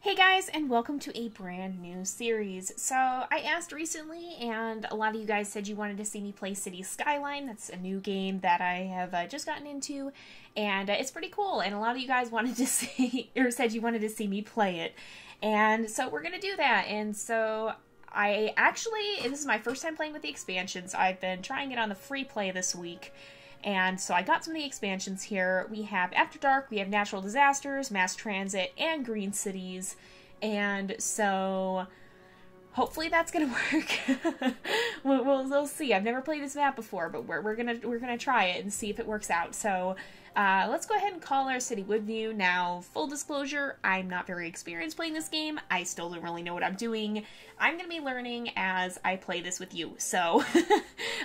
Hey guys, and welcome to a brand new series. So I asked recently, and a lot of you guys said you wanted to see me play City Skyline. That's a new game that I have just gotten into, and it's pretty cool. And a lot of you guys wanted to see, or said you wanted to see me play it, and so we're gonna do that. And so this is my first time playing with the expansions. I've been trying it on the free play this week. And so I got some of the expansions here. We have After Dark, we have Natural Disasters, Mass Transit, and Green Cities. And so hopefully that's gonna work. we'll see. I've never played this map before, but we're gonna try it and see if it works out. So let's go ahead and call our city Woodview. Now, full disclosure, I'm not very experienced playing this game. I still don't really know what I'm doing. I'm gonna be learning as I play this with you. So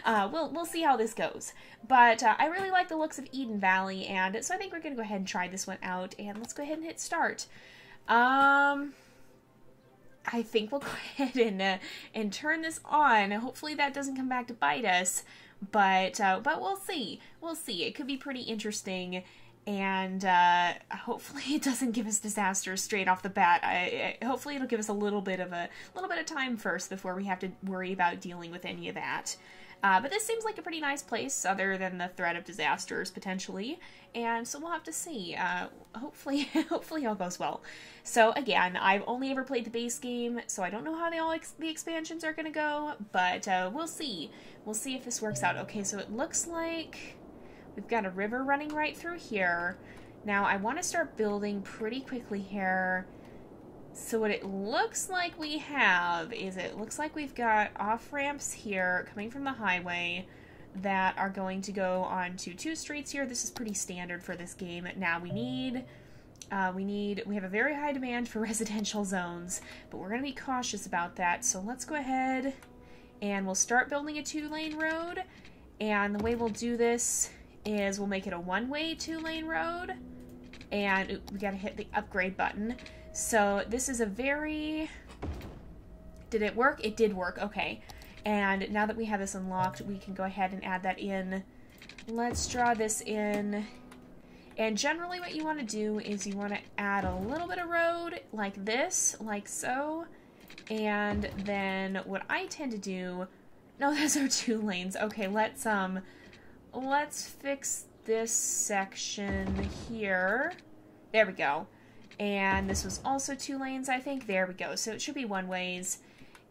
we'll see how this goes. But I really like the looks of Eden Valley, and so I think we're gonna go ahead and try this one out. And let's go ahead and hit start. I think we'll go ahead and turn this on. Hopefully that doesn't come back to bite us, but we'll see. We'll see. It could be pretty interesting, and hopefully it doesn't give us disasters straight off the bat. Hopefully it'll give us a little bit of time first before we have to worry about dealing with any of that. But this seems like a pretty nice place, other than the threat of disasters, potentially. And so we'll have to see. Hopefully all goes well. So again, I've only ever played the base game, so I don't know how the expansions are going to go, but we'll see. We'll see if this works out. Okay, so it looks like we've got a river running right through here. Now, I want to start building pretty quickly here. So what it looks like we have is it looks like we've got off-ramps here coming from the highway that are going to go onto two streets here. This is pretty standard for this game. Now we have a very high demand for residential zones, but we're going to be cautious about that. So let's go ahead and we'll start building a two-lane road. And the way we'll do this is we'll make it a one-way two-lane road. And we got to hit the upgrade button. So this is a very... Did it work? It did work. Okay. And now that we have this unlocked, we can go ahead and add that in. Let's draw this in. And generally what you want to do is you want to add a little bit of road like this, like so. And then what I tend to do... No, those are two lanes. Okay, let's fix this section here. There we go. And this was also two lanes, I think. There we go. So it should be one ways.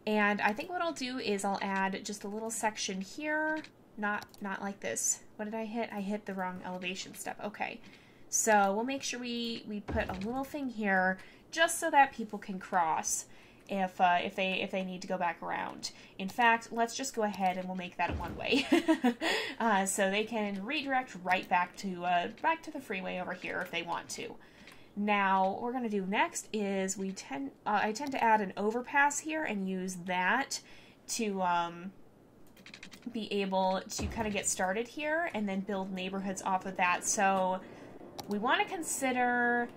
And I think what I'll do is I'll add just a little section here. Not like this. What did I hit? I hit the wrong elevation step. Okay. So we'll make sure we put a little thing here just so that people can cross if they need to go back around. In fact, let's just go ahead and we'll make that a one-way. So they can redirect right back to the freeway over here if they want to. Now, what we're going to do next is I tend to add an overpass here and use that to be able to kind of get started here and then build neighborhoods off of that. So we want to consider...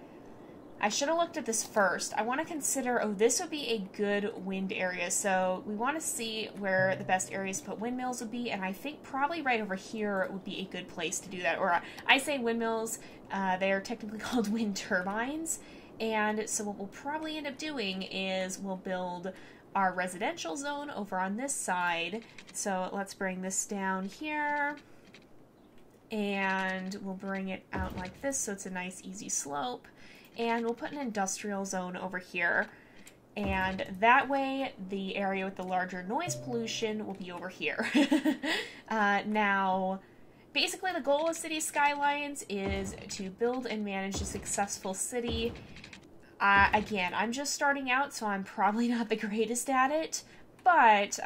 I should have looked at this first. I want to consider, this would be a good wind area. So we want to see where the best areas to put windmills would be, and I think probably right over here would be a good place to do that. Or I say windmills, they are technically called wind turbines. And so what we'll probably end up doing is we'll build our residential zone over on this side. So let's bring this down here. And we'll bring it out like this so it's a nice easy slope. And we'll put an industrial zone over here. And that way, the area with the larger noise pollution will be over here. Now, basically the goal of City Skylines is to build and manage a successful city. Again, I'm just starting out, so I'm probably not the greatest at it. But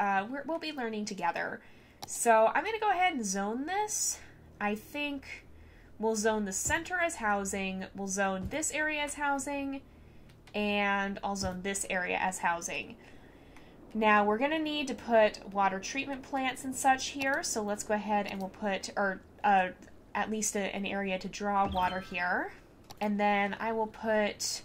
we'll be learning together. So I'm going to go ahead and zone this. I think... We'll zone the center as housing, we'll zone this area as housing, and I'll zone this area as housing. Now, we're going to need to put water treatment plants and such here, so let's go ahead and we'll put, at least an area to draw water here. And then I will put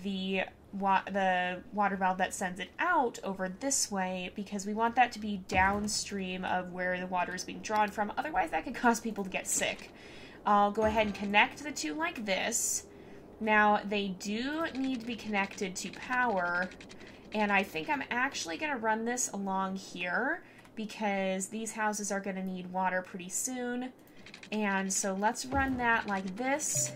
the water valve that sends it out over this way, because we want that to be downstream of where the water is being drawn from. Otherwise, that could cause people to get sick. I'll go ahead and connect the two like this, Now, they do need to be connected to power, and I think I'm actually going to run this along here because these houses are going to need water pretty soon. And so let's run that like this,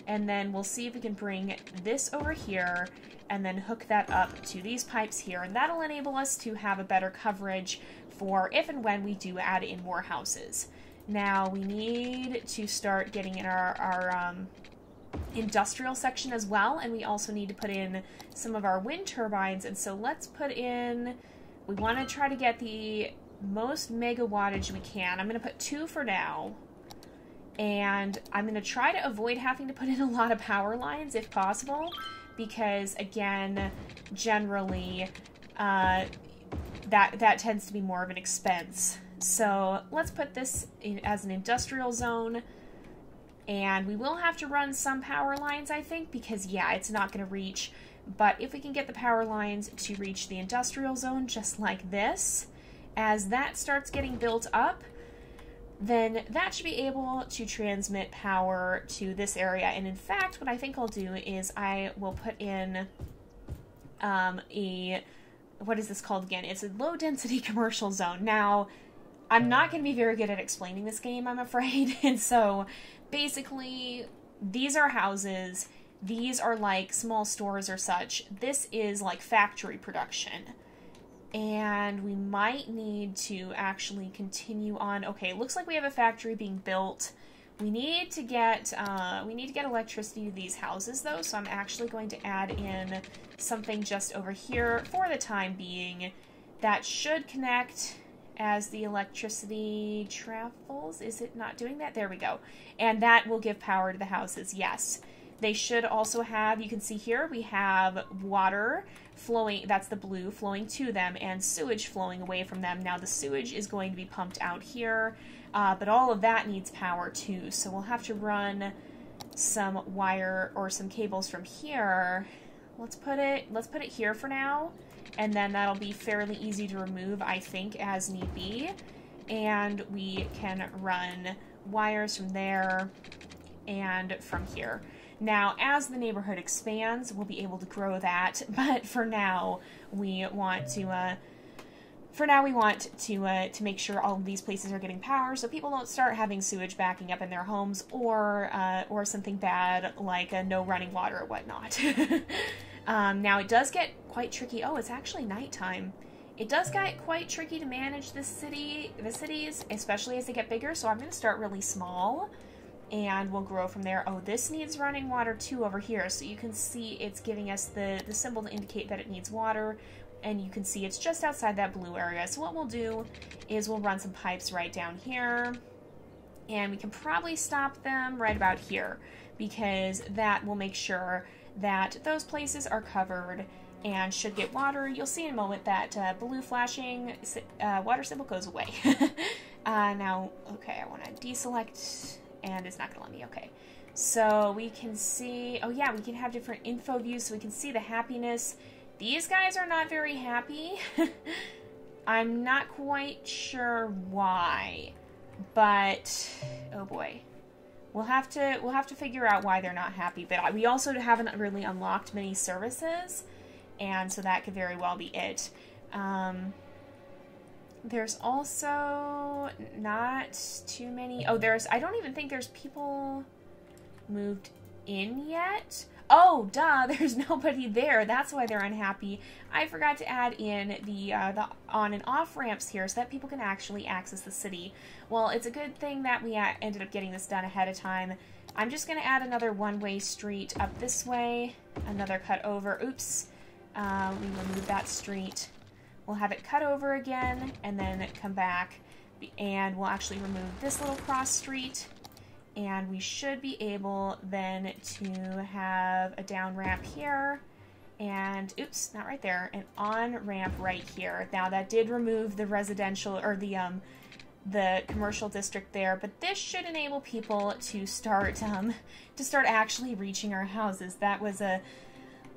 and then we'll see if we can bring this over here and then hook that up to these pipes here, and that'll enable us to have a better coverage for if and when we do add in more houses. Now, we need to start getting in our industrial section as well, and we also need to put in some of our wind turbines, and so let's put in, we want to try to get the most mega wattage we can. I'm going to put 2 for now, and I'm going to try to avoid having to put in a lot of power lines if possible, because again, generally that tends to be more of an expense. So let's put this in as an industrial zone, and we will have to run some power lines, I think, because yeah, it's not going to reach, but if we can get the power lines to reach the industrial zone just like this, as that starts getting built up, then that should be able to transmit power to this area. And in fact, what I think I'll do is I will put in what is this called again? It's a low density commercial zone. Now, I'm not going to be very good at explaining this game, I'm afraid. And so basically, these are houses. These are like small stores or such. This is like factory production. And we might need to actually continue on. Okay, looks like we have a factory being built. We need to get electricity to these houses though, so I'm actually going to add in something just over here for the time being. That should connect as the electricity travels. Is it not doing that? There we go. And that will give power to the houses, yes. They should also have, you can see here, we have water flowing, that's the blue, flowing to them, and sewage flowing away from them. Now the sewage is going to be pumped out here, but all of that needs power too, so we'll have to run some wire or some cables from here. Let's put it here for now, and then that'll be fairly easy to remove, I think, as need be. And we can run wires from there and from here. Now, as the neighborhood expands, we'll be able to grow that, but for now, we want to make sure all of these places are getting power, so people don't start having sewage backing up in their homes, or something bad like no running water or whatnot. Now, it does get quite tricky. Oh, it's actually nighttime. It does get quite tricky to manage the cities, especially as they get bigger, so I'm going to start really small. And we'll grow from there. Oh, this needs running water too over here. So you can see it's giving us the symbol to indicate that it needs water. And you can see it's just outside that blue area. So what we'll do is we'll run some pipes right down here. And we can probably stop them right about here, because that will make sure that those places are covered and should get water. You'll see in a moment that blue flashing water symbol goes away. Now, okay, I want to deselect... and it's not going to let me. Okay, so we can see, oh yeah, we can have different info views, so we can see the happiness. These guys are not very happy. I'm not quite sure why, but oh boy, we'll have to figure out why they're not happy. But we also haven't really unlocked many services, and so that could very well be it. There's also not too many... Oh, I don't even think there's people moved in yet. Oh, duh, there's nobody there. That's why they're unhappy. I forgot to add in the on and off ramps here so that people can actually access the city. Well, it's a good thing that we ended up getting this done ahead of time. I'm just going to add another one-way street up this way. Another cut over. Oops. We removed that street. We'll have it cut over again, and then come back, and we'll actually remove this little cross street, and we should be able then to have a down ramp here, and, oops, not right there, an on ramp right here. Now, that did remove the residential, or the commercial district there, but this should enable people to start actually reaching our houses. That was a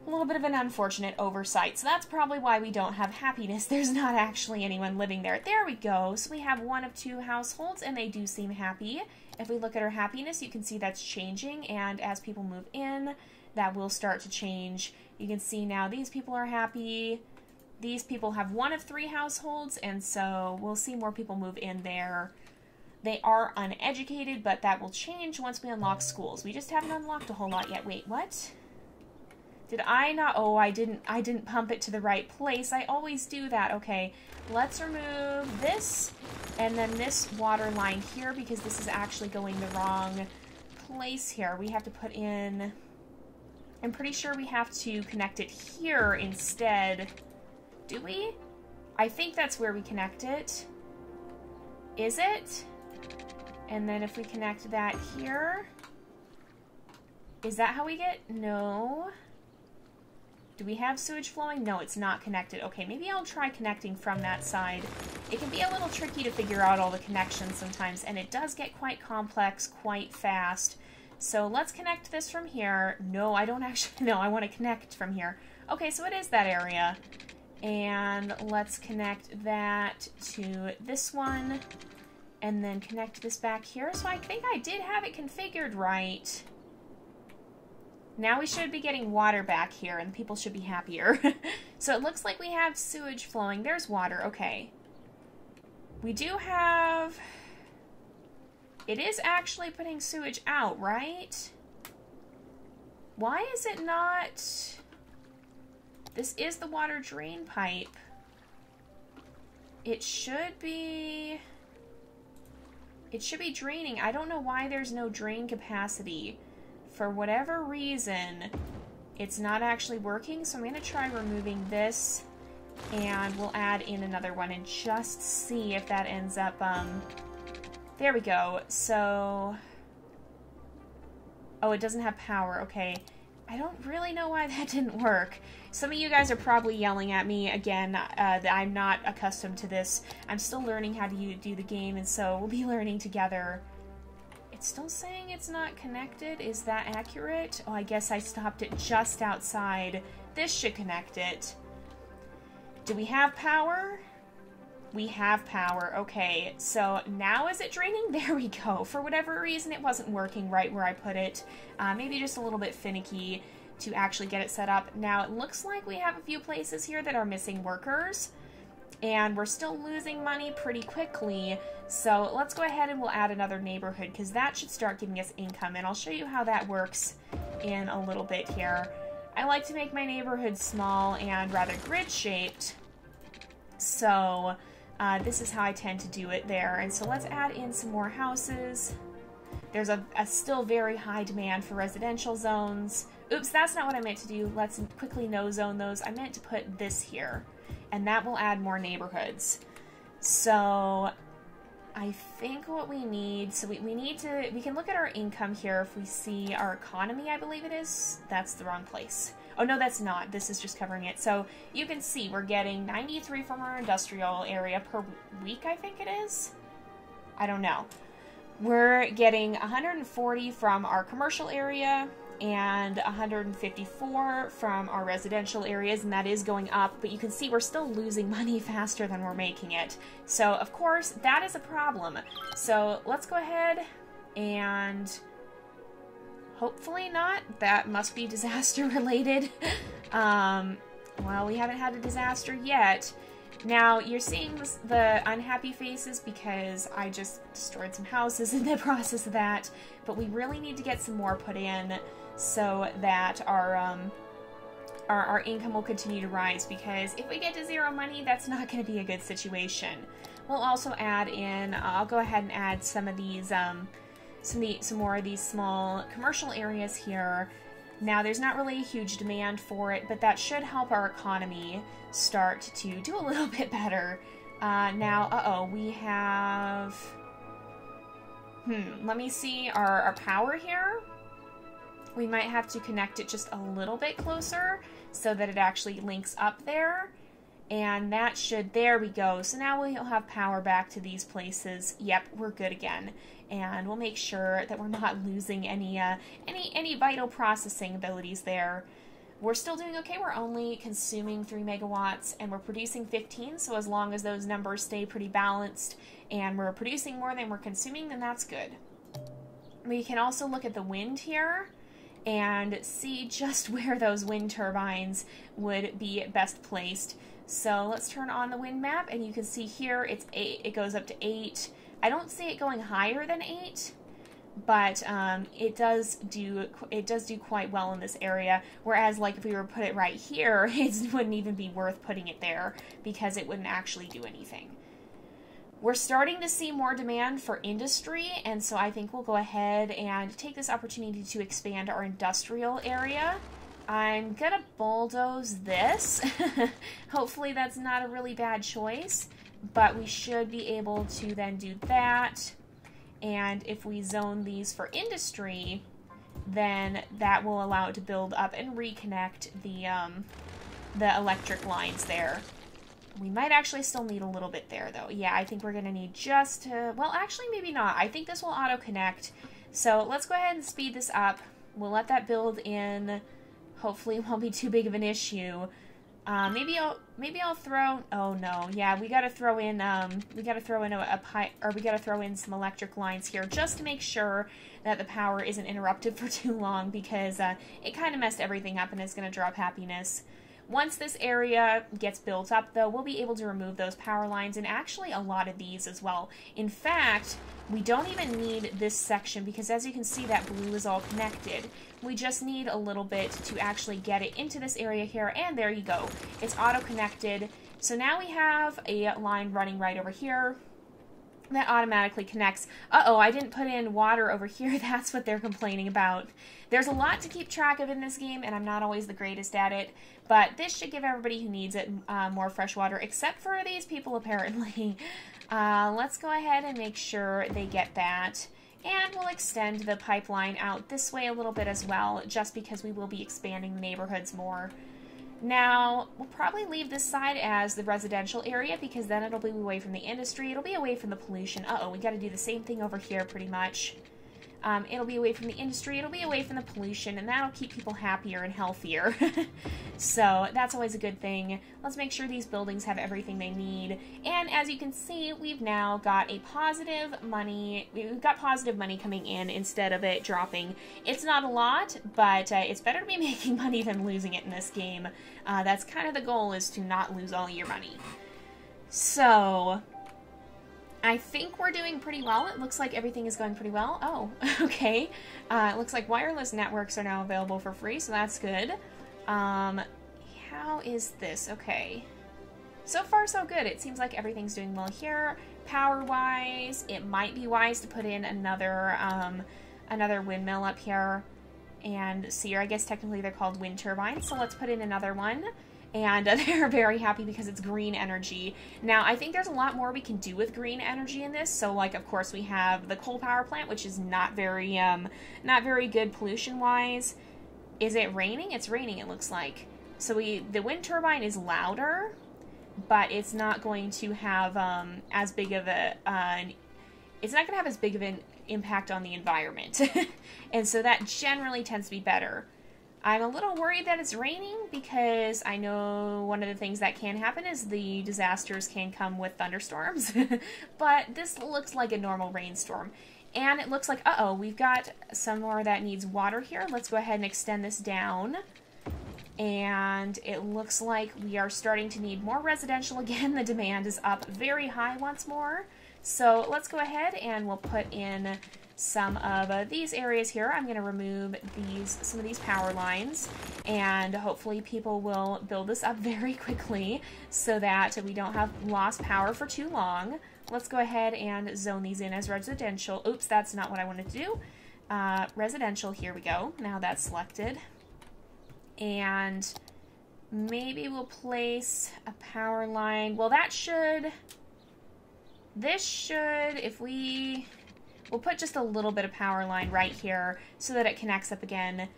A little bit of an unfortunate oversight. So that's probably why we don't have happiness. There's not actually anyone living there. There we go. So we have 1 of 2 households, and they do seem happy. If we look at our happiness, you can see that's changing, and as people move in, that will start to change. You can see now these people are happy. These people have 1 of 3 households, and so we'll see more people move in there. They are uneducated, but that will change once we unlock schools. We just haven't unlocked a whole lot yet. Wait, what? Did I not? Oh, I didn't pump it to the right place. I always do that. Okay, let's remove this and then this water line here because this is actually going the wrong place here. We have to put in, I'm pretty sure we have to connect it here instead. Do we? I think that's where we connect it. Is it? And then if we connect that here, is that how we get? No. Do we have sewage flowing? No, it's not connected. Okay, maybe I'll try connecting from that side. It can be a little tricky to figure out all the connections sometimes, and it does get quite complex quite fast. So let's connect this from here. No, I don't actually, no, I want to connect from here. Okay, so it is that area. And let's connect that to this one, and then connect this back here. So I think I did have it configured right. Now we should be getting water back here, and people should be happier. So it looks like we have sewage flowing. There's water. Okay. We do have... It is actually putting sewage out, right? Why is it not... This is the water drain pipe. It should be... It should be draining. I don't know why there's no drain capacity. For whatever reason, it's not actually working, so I'm going to try removing this, and we'll add in another one and just see if that ends up, there we go. So, oh, it doesn't have power. Okay, I don't really know why that didn't work. Some of you guys are probably yelling at me again that I'm not accustomed to this. I'm still learning how to do the game, and so we'll be learning together. It's still saying it's not connected. Is that accurate? Oh, I guess I stopped it just outside. This should connect it. Do we have power? We have power. Okay, so now is it draining? There we go. For whatever reason, it wasn't working right where I put it. Maybe just a little bit finicky to actually get it set up. Now, it looks like we have a few places here that are missing workers, and we're still losing money pretty quickly. So let's go ahead and we'll add another neighborhood, because that should start giving us income, and I'll show you how that works in a little bit here. I like to make my neighborhood small and rather grid-shaped, so this is how I tend to do it there. And so let's add in some more houses. There's a still very high demand for residential zones. Oops, that's not what I meant to do. Let's quickly no-zone those. I meant to put this here, and that will add more neighborhoods. So I think what we need, so we need to, we can look at our income here if we see our economy, I believe it is. That's the wrong place. Oh, no, that's not. This is just covering it. So you can see we're getting 93 from our industrial area per week, I think it is. I don't know. We're getting 140 from our commercial area and 154 from our residential areas, and that is going up, but you can see we're still losing money faster than we're making it. So, of course, that is a problem. So, let's go ahead and hopefully not. That must be disaster related. Well, we haven't had a disaster yet. Now, you're seeing the unhappy faces because I just destroyed some houses in the process of that, but we really need to get some more put in so that our income will continue to rise, because if we get to 0 money, that's not going to be a good situation. We'll also add in, I'll go ahead and add some of these, some more of these small commercial areas here. Now, there's not really a huge demand for it, but that should help our economy start to do a little bit better. Now, we have... let me see our power here. We might have to connect it just a little bit closer so that it actually links up there. And that should... There we go. So now we'll have power back to these places. Yep, we're good again. And we'll make sure that we're not losing any vital processing abilities there. we're still doing okay. We're only consuming 3 megawatts and we're producing 15. So as long as those numbers stay pretty balanced and we're producing more than we're consuming, then that's good. We can also look at the wind here and see just where those wind turbines would be best placed. So let's turn on the wind map and you can see here it's 8. It goes up to 8. I don't see it going higher than 8. But it does do quite well in this area. Whereas, like, if we were to put it right here, it wouldn't even be worth putting it there because it wouldn't actually do anything. We're starting to see more demand for industry, and so I think we'll go ahead and take this opportunity to expand our industrial area. I'm gonna bulldoze this. Hopefully that's not a really bad choice, but we should be able to then do that. And if we zone these for industry, then that will allow it to build up and reconnect the electric lines there. We might actually still need a little bit there, though. Yeah, I think we're going to need just to... Well, actually, maybe not. I think this will auto-connect. So let's go ahead and speed this up. We'll let that build in. Hopefully it won't be too big of an issue. Maybe I'll throw. Oh no, yeah, we gotta throw in a pipe, or we gotta throw in some electric lines here just to make sure that the power isn't interrupted for too long because it kind of messed everything up and it's gonna drop happiness. Once this area gets built up, though, we'll be able to remove those power lines, and actually a lot of these as well. In fact, we don't even need this section because, as you can see, that blue is all connected. We just need a little bit to actually get it into this area here, and there you go. It's auto-connected. So now we have a line running right over here that automatically connects. Uh-oh, I didn't put in water over here. That's what they're complaining about. There's a lot to keep track of in this game, and I'm not always the greatest at it, but this should give everybody who needs it more fresh water, except for these people, apparently. Let's go ahead and make sure they get that, and we'll extend the pipeline out this way a little bit as well, just because we will be expanding the neighborhoods more. Now, we'll probably leave this side as the residential area because then it'll be away from the industry. It'll be away from the pollution. Uh-oh, we got to do the same thing over here pretty much. It'll be away from the industry. It'll be away from the pollution, and that'll keep people happier and healthier. So that's always a good thing. Let's make sure these buildings have everything they need. And as you can see, we've now got we've got positive money coming in instead of it dropping. It's not a lot, but it's better to be making money than losing it in this game. That's kind of the goal, is to not lose all your money. So I think we're doing pretty well. It looks like everything is going pretty well. Oh, okay. It looks like wireless networks are now available for free, so that's good. How is this? Okay. So far, so good. It seems like everything's doing well here. Power-wise, it might be wise to put in another windmill up here. And see, I guess technically they're called wind turbines, so let's put in another one. And they're very happy because it's green energy. Now, I think there's a lot more we can do with green energy in this. So, like, of course, we have the coal power plant, which is not very good pollution-wise. Is it raining? It's raining, it looks like. So the wind turbine is louder, but it's not going to have as big of an impact on the environment. And so that generally tends to be better. I'm a little worried that it's raining because I know one of the things that can happen is the disasters can come with thunderstorms. But this looks like a normal rainstorm. And it looks like, uh-oh, we've got some more that needs water here. Let's go ahead and extend this down. And it looks like we are starting to need more residential again. The demand is up very high once more. So let's go ahead and we'll put in some of these areas here. I'm going to remove some of these power lines, and hopefully people will build this up very quickly so that we don't have lost power for too long. Let's go ahead and zone these in as residential. Oops, that's not what I wanted to do. Residential, here we go. Now that's selected. And maybe we'll place a power line. Well, we'll put just a little bit of power line right here so that it connects up again.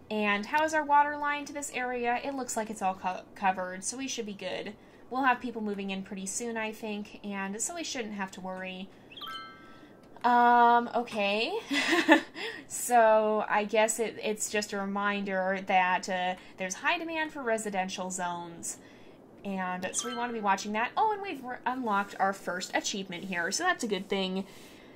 And how is our water line to this area? It looks like it's all covered, so we should be good. We'll have people moving in pretty soon, I think, and so we shouldn't have to worry. Okay. So I guess it's just a reminder that there's high demand for residential zones. And so we want to be watching that. Oh, and we've unlocked our first achievement here, so that's a good thing.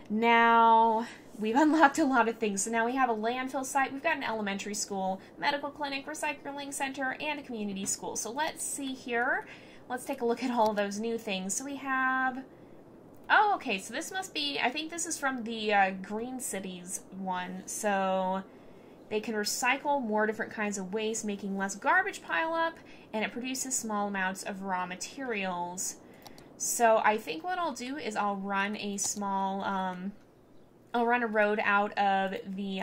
Now, we've unlocked a lot of things. So now we have a landfill site, we've got an elementary school, medical clinic, recycling center, and a community school. So let's see here. Let's take a look at all of those new things. So we have... Oh, okay, so this must be... I think this is from the Green Cities one. So they can recycle more different kinds of waste, making less garbage pile up, and it produces small amounts of raw materials. So I think what I'll do is I'll run a small, I'll run a road out of the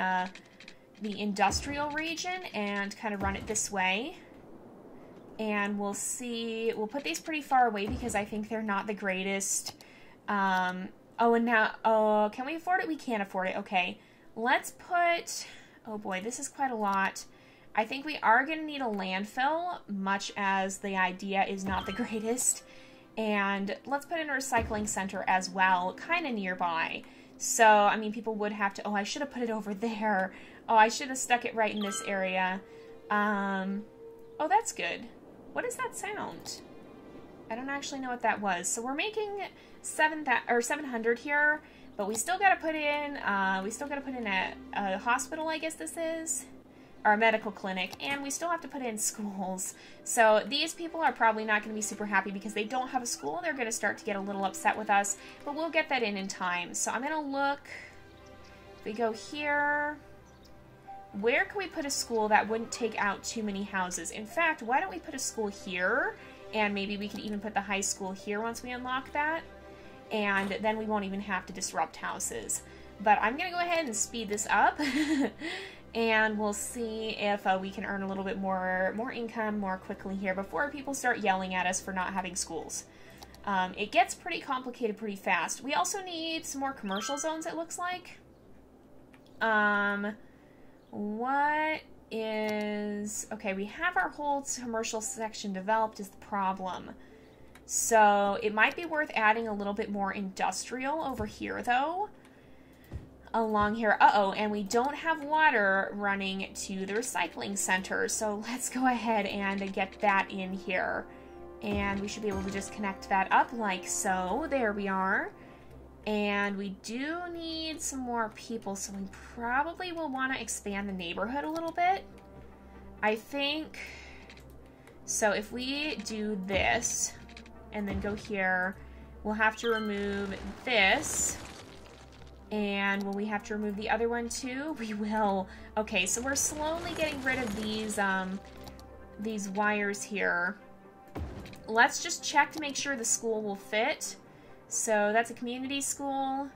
industrial region and kind of run it this way. And we'll see, we'll put these pretty far away because I think they're not the greatest. Oh, and now, oh, can we afford it? We can't afford it. Okay, let's put, oh boy, this is quite a lot. I think we are going to need a landfill, much as the idea is not the greatest. And let's put in a recycling center as well, kind of nearby. So, I mean, people would have to... Oh, I should have put it over there. Oh, I should have stuck it right in this area. Oh, that's good. What is that sound? I don't actually know what that was. So we're making 700 here, but we still got to put in... a hospital, I guess this is. Our medical clinic, and we still have to put in schools. So these people are probably not going to be super happy because they don't have a school. They're going to start to get a little upset with us, but we'll get that in time. So I'm going to look, if we go here, where can we put a school that wouldn't take out too many houses? In fact, why don't we put a school here, and maybe we could even put the high school here once we unlock that, and then we won't even have to disrupt houses. But I'm going to go ahead and speed this up. And we'll see if we can earn a little bit more income more quickly here before people start yelling at us for not having schools. It gets pretty complicated pretty fast. We also need some more commercial zones, it looks like. What is... Okay, we have our whole commercial section developed is the problem. So it might be worth adding a little bit more industrial over here, though. Along here. Uh-oh, and we don't have water running to the recycling center, so let's go ahead and get that in here. And we should be able to just connect that up like so. There we are. And we do need some more people, so we probably will want to expand the neighborhood a little bit. I think... So if we do this, and then go here, we'll have to remove this. And will we have to remove the other one too? We will. Okay, so we're slowly getting rid of these wires here. Let's just check to make sure the school will fit. So that's a community school,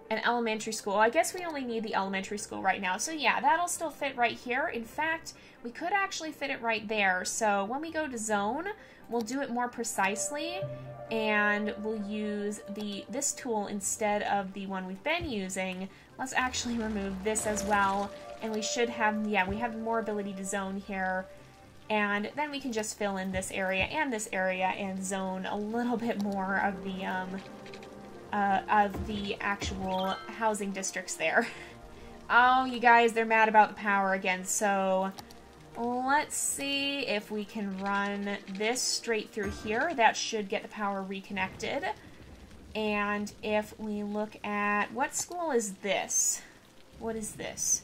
an elementary school. I guess we only need the elementary school right now. So yeah, that'll still fit right here. In fact, we could actually fit it right there. So when we go to zone, we'll do it more precisely. And we'll use this tool instead of the one we've been using. Let's actually remove this as well. And we should have, yeah, we have more ability to zone here. And then we can just fill in this area and zone a little bit more of the actual housing districts there. Oh, you guys, they're mad about the power again, so... Let's see if we can run this straight through here. That should get the power reconnected. And if we look at... What school is this? What is this?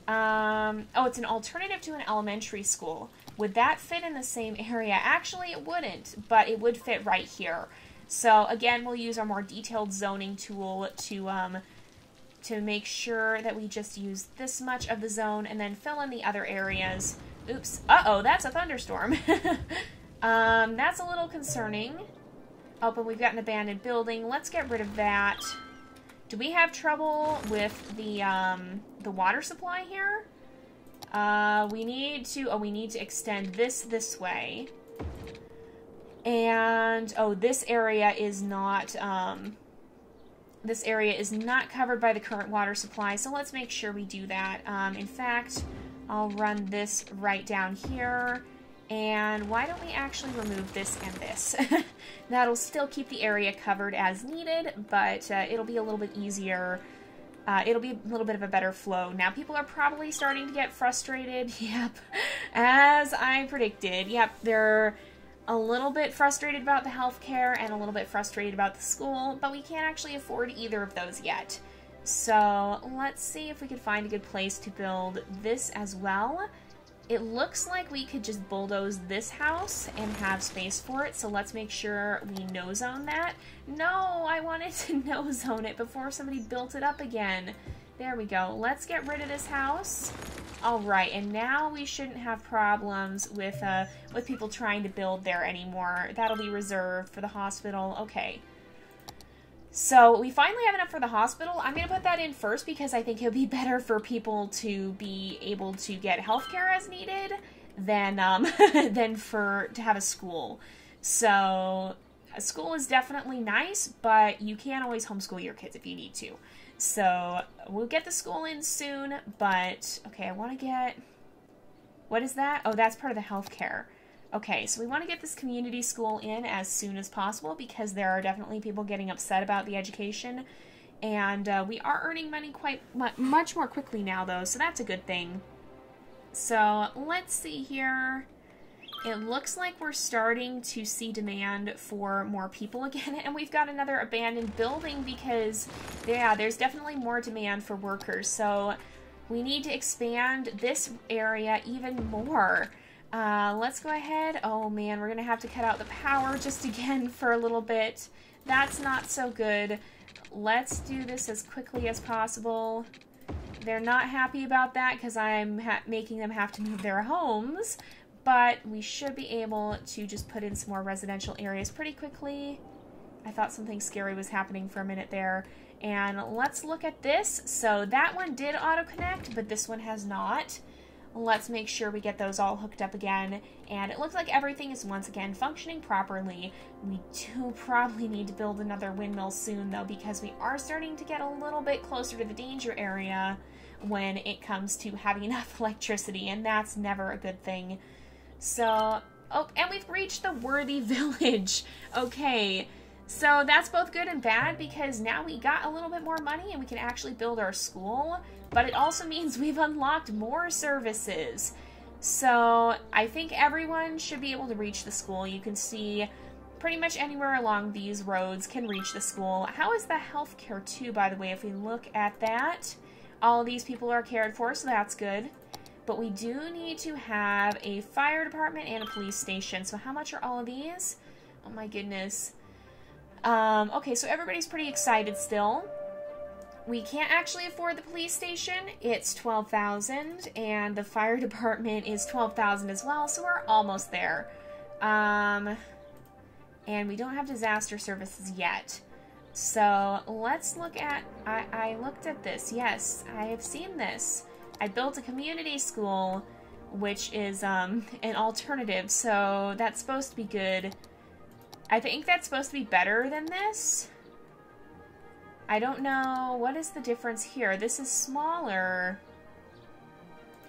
Oh, it's an alternative to an elementary school. Would that fit in the same area? Actually, it wouldn't, but it would fit right here. So, again, we'll use our more detailed zoning tool to make sure that we just use this much of the zone and then fill in the other areas. Oops. Uh-oh, that's a thunderstorm. That's a little concerning. Oh, but we've got an abandoned building. Let's get rid of that. Do we have trouble with the water supply here? We need to extend this way. And, oh, this area is not covered by the current water supply, so let's make sure we do that. In fact, I'll run this right down here, And why don't we actually remove this and this? That'll still keep the area covered as needed, but it'll be a little bit easier. It'll be a little bit of a better flow. Now people are probably starting to get frustrated. Yep, as I predicted. Yep, they're a little bit frustrated about the healthcare and a little bit frustrated about the school, but we can't actually afford either of those yet. So let's see if we could find a good place to build this as well. It looks like we could just bulldoze this house and have space for it, so let's make sure we no-zone that. No, I wanted to no-zone it before somebody built it up again. There we go. Let's get rid of this house. Alright, and now we shouldn't have problems with people trying to build there anymore. That'll be reserved for the hospital. Okay. So we finally have enough for the hospital. I'm going to put that in first because I think it would be better for people to be able to get healthcare as needed than to have a school. So a school is definitely nice, but you can't always homeschool your kids if you need to. So we'll get the school in soon, but okay, I want to get, what is that? Oh, that's part of the healthcare. Okay, so we want to get this community school in as soon as possible because there are definitely people getting upset about the education. And we are earning money quite much more quickly now, though, so that's a good thing. So let's see here. It looks like we're starting to see demand for more people again, and we've got another abandoned building because, yeah, there's definitely more demand for workers. So we need to expand this area even more. Let's go ahead. Oh man, we're gonna have to cut out the power just again for a little bit. That's not so good. Let's do this as quickly as possible. They're not happy about that because I'm making them have to move their homes, but we should be able to just put in some more residential areas pretty quickly. I thought something scary was happening for a minute there. And let's look at this. So that one did auto-connect, but this one has not. Let's make sure we get those all hooked up again. And it looks like everything is once again functioning properly. We do probably need to build another windmill soon, though, because we are starting to get a little bit closer to the danger area when it comes to having enough electricity, and that's never a good thing. So, oh, and we've reached the worthy village. Okay, so that's both good and bad because now we got a little bit more money and we can actually build our school. But it also means we've unlocked more services. So I think everyone should be able to reach the school. You can see pretty much anywhere along these roads can reach the school. How is the healthcare too, by the way? If we look at that, all of these people are cared for, so that's good. But we do need to have a fire department and a police station. So how much are all of these? Oh my goodness. Okay, so everybody's pretty excited still. We can't actually afford the police station. It's 12,000, and the fire department is 12,000 as well, so we're almost there. And we don't have disaster services yet. So let's look at, I looked at this. Yes, I have seen this. I built a community school, which is an alternative, so that's supposed to be good. I think that's supposed to be better than this. I don't know. What is the difference here? This is smaller.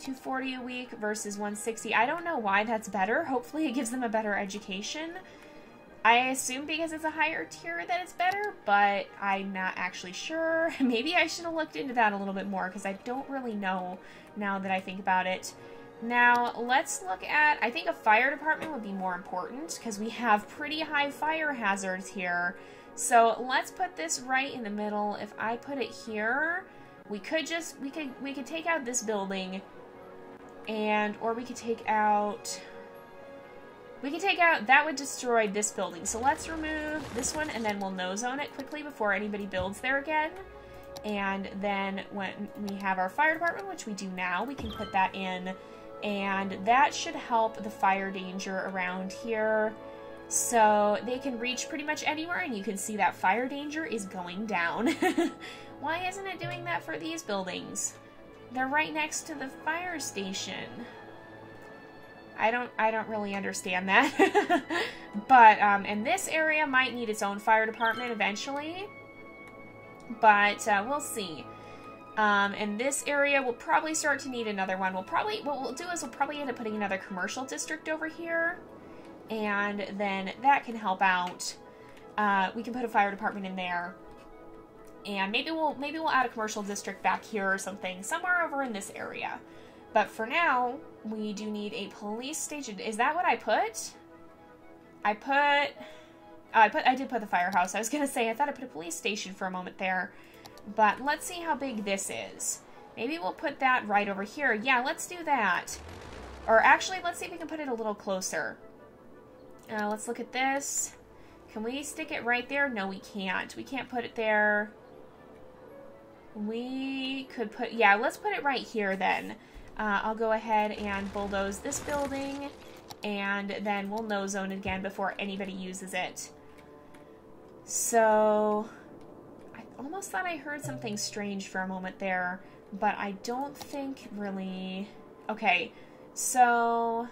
$240 a week versus $160. I don't know why that's better. Hopefully it gives them a better education. I assume because it's a higher tier that it's better, but I'm not actually sure. Maybe I should have looked into that a little bit more because I don't really know now that I think about it. Now, let's look at, I think a fire department would be more important because we have pretty high fire hazards here. So let's put this right in the middle. If I put it here, we could just, we could take out this building or we could take out, that would destroy this building. So let's remove this one and then we'll no zone it quickly before anybody builds there again. And then when we have our fire department, which we do now, we can put that in. And that should help the fire danger around here. So they can reach pretty much anywhere, and you can see that fire danger is going down. Why isn't it doing that for these buildings? They're right next to the fire station. I don't really understand that. But, and this area might need its own fire department eventually. But, we'll see. And this area will probably start to need another one. What we'll do is we'll probably end up putting another commercial district over here. And then that can help out. We can put a fire department in there. And maybe we'll add a commercial district back here or something, somewhere over in this area. But for now, we do need a police station. Is that what I put? I did put the firehouse. I was gonna say, I thought I put a police station for a moment there. But let's see how big this is. Maybe we'll put that right over here. Yeah, let's do that. Or actually, let's see if we can put it a little closer. Let's look at this. Can we stick it right there? No, we can't. We can't put it there. We could put... Yeah, let's put it right here then. I'll go ahead and bulldoze this building. And then we'll no zone it again before anybody uses it. So... I almost thought I heard something strange for a moment there. But I don't think really... Okay, so...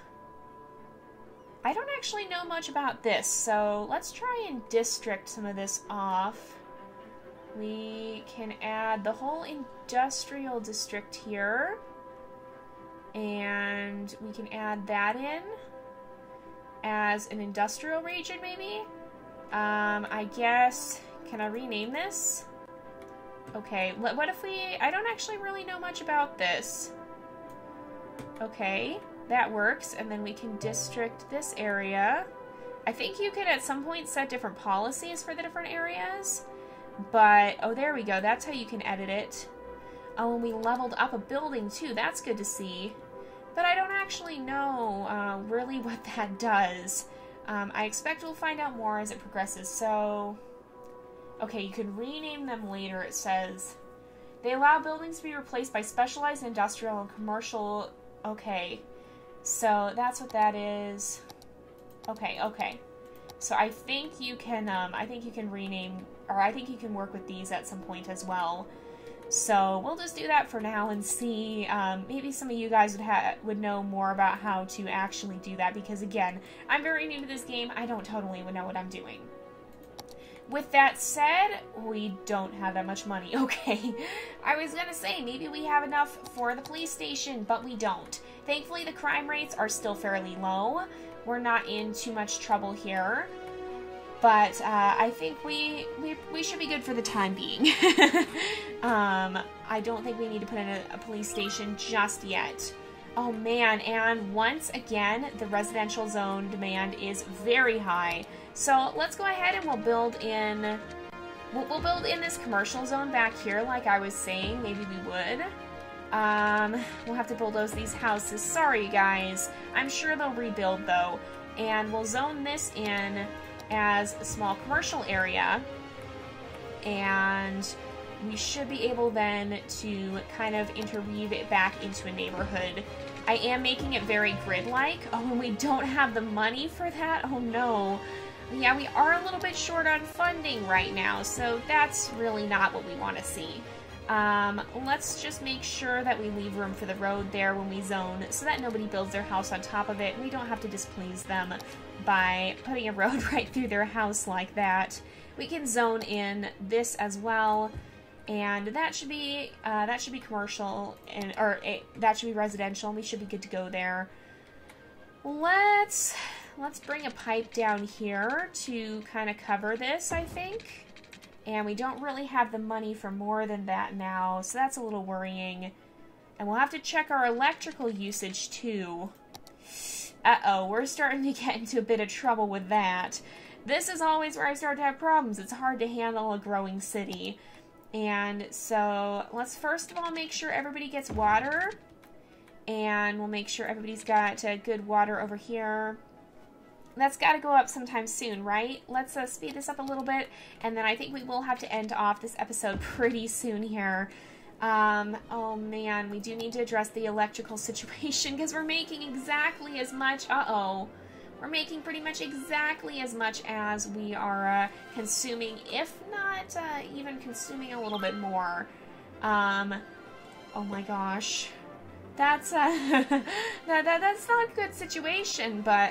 I don't actually know much about this, so let's try and district some of this off. We can add the whole industrial district here. And we can add that in as an industrial region, maybe? I guess... Can I rename this? Okay, what if we... I don't actually really know much about this. Okay. That works, and then we can district this area. I think you could at some point set different policies for the different areas. But, oh, there we go. That's how you can edit it. Oh, and we leveled up a building, too. That's good to see. But I don't actually know really what that does. I expect we'll find out more as it progresses. So, okay, you can rename them later, it says. They allow buildings to be replaced by specialized industrial and commercial... Okay. So that's what that is. Okay, okay. So I think you can rename, or I think you can work with these at some point as well. So we'll just do that for now and see. Maybe some of you guys would know more about how to actually do that, because again, I'm very new to this game. I don't totally know what I'm doing. With that said, we don't have that much money. Okay, I was gonna say maybe we have enough for the police station, but we don't. Thankfully, the crime rates are still fairly low. We're not in too much trouble here. But I think we should be good for the time being. I don't think we need to put in a police station just yet. Oh man, and once again, the residential zone demand is very high. So let's go ahead and we'll build in this commercial zone back here, like I was saying. Maybe we would. We'll have to bulldoze these houses. Sorry, guys. I'm sure they'll rebuild, though. And we'll zone this in as a small commercial area. And we should be able then to kind of interweave it back into a neighborhood. I am making it very grid-like. Oh, and we don't have the money for that? Oh, no. Yeah, we are a little bit short on funding right now, so that's really not what we want to see. Let's just make sure that we leave room for the road there when we zone so that nobody builds their house on top of it. We don't have to displease them by putting a road right through their house like that. We can zone in this as well, and that should be commercial, that should be residential, and we should be good to go there. Let's bring a pipe down here to kind of cover this, I think. And we don't really have the money for more than that now, so that's a little worrying. And we'll have to check our electrical usage, too. Uh-oh, we're starting to get into a bit of trouble with that. This is always where I start to have problems. It's hard to handle a growing city. And so, let's first of all make sure everybody gets water. And we'll make sure everybody's got good water over here. That's got to go up sometime soon, right? Let's speed this up a little bit, and then I think we will have to end off this episode pretty soon here. Oh man, we do need to address the electrical situation, because we're making exactly as much, we're making pretty much exactly as much as we are consuming, if not even consuming a little bit more. Oh my gosh. That's that's not a good situation, but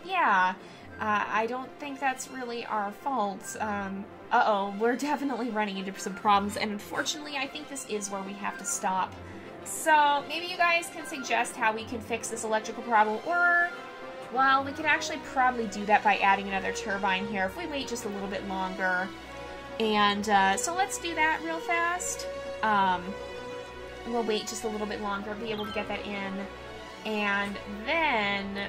yeah, I don't think that's really our fault. Uh-oh, we're definitely running into some problems, and unfortunately, I think this is where we have to stop. So, maybe you guys can suggest how we can fix this electrical problem, or, well, we could actually probably do that by adding another turbine here if we wait just a little bit longer. And, so let's do that real fast. We'll wait just a little bit longer, be able to get that in, and then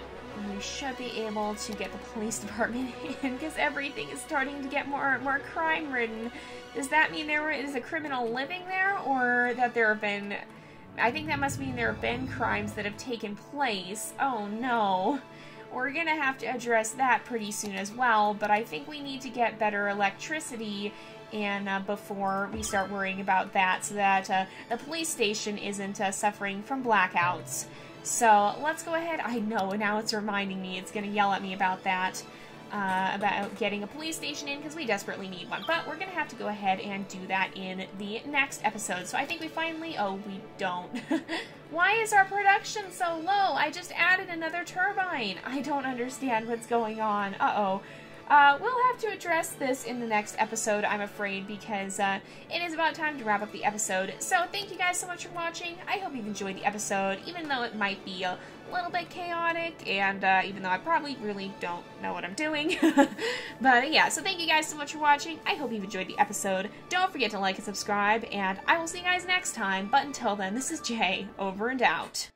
we should be able to get the police department in, because everything is starting to get more crime-ridden. Does that mean there is a criminal living there, or that there have been... I think that must mean there have been crimes that have taken place. Oh no. We're gonna have to address that pretty soon as well, but I think we need to get better electricity and before we start worrying about that, so that the police station isn't suffering from blackouts. So let's go ahead. I know, now it's reminding me. It's going to yell at me about that, about getting a police station in, because we desperately need one. But we're going to have to go ahead and do that in the next episode. So I think we finally... Oh, we don't. Why is our production so low? I just added another turbine. I don't understand what's going on. Uh-oh. We'll have to address this in the next episode, I'm afraid, because it is about time to wrap up the episode. So thank you guys so much for watching. I hope you've enjoyed the episode, even though it might be a little bit chaotic, and even though I probably really don't know what I'm doing. But yeah, so thank you guys so much for watching. I hope you've enjoyed the episode. Don't forget to like and subscribe, and I will see you guys next time. But until then, this is Jay, over and out.